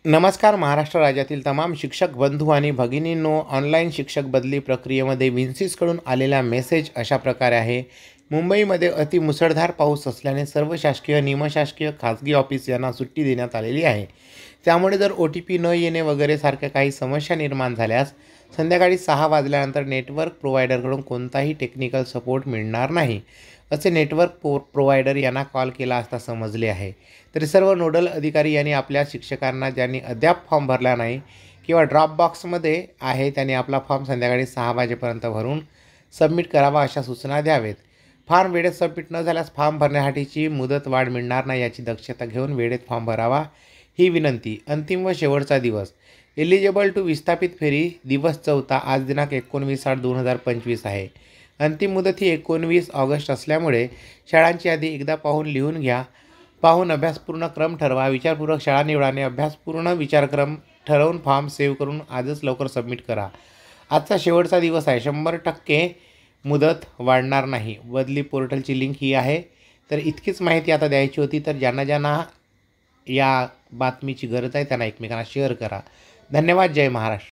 नमस्कार. महाराष्ट्र राज्यातील तमाम शिक्षक बंधू आणि भगिनींनो, ऑनलाईन शिक्षक बदली प्रक्रियेमध्ये विन्सिसकडून आलेला मेसेज अशा प्रकारे आहे. मुंबईमध्ये मुसळधार पाऊस असल्याने सर्व शासकीय, निमशासकीय, खाजगी ऑफिस यांना सुट्टी देण्यात आलेली आहे. त्यामुळे जर OTP न येणे वगैरे सारख्या काही समस्या निर्माण झाल्यास संध्याकाळी 6 वाजल्यानंतर नेटवर्क प्रोव्हायडरकडून कोणताही टेक्निकल सपोर्ट मिळणार नाही, असे नेटवर्क प्रोव्हायडर यांना कॉल केला असता समजले आहे. तरी सर्व नोडल अधिकारी यांनी आपल्या शिक्षकांना ज्यांनी अद्याप फॉर्म भरला नाही किंवा ड्रॉप बॉक्समध्ये आहे त्यांनी आपला फॉर्म संध्याकाळी 6 वाजेपर्यंत भरून सबमिट करावा अशा सूचना द्यावेत. फॉर्म वेळेत सबमिट न झाल्यास फॉर्म भरण्यासाठीची मुदत वाढ मिळणार नाही याची दक्षता घेऊन वेळेत फॉर्म भरावा ही विनंती. अंतिम व शेवटचा दिवस. एलिजिबल टू विस्थापित फेरी दिवस 4 आज दिनांक 19/8/2025 आहे. अंतिम मुदत ही 19 ऑगस्ट असल्यामुळे शाळांची यादी एकदा पाहून लिहून घ्या. पाहून अभ्यासपूर्ण क्रम ठरवा. विचारपूर्वक शाळा निवडाने अभ्यासपूर्ण विचारक्रम ठरवून फॉर्म सेव्ह करून आजच लवकर सबमिट करा. आजचा शेवटचा दिवस आहे. 100% मुदत वाढणार नाही. बदली पोर्टलची लिंक ही आहे. तर इतकीच माहिती आता द्यायची होती. तर ज्यांना या बातमीची गरज आहे त्यांना एकमेकांना शेअर करा. धन्यवाद. जय महाराष्ट्र.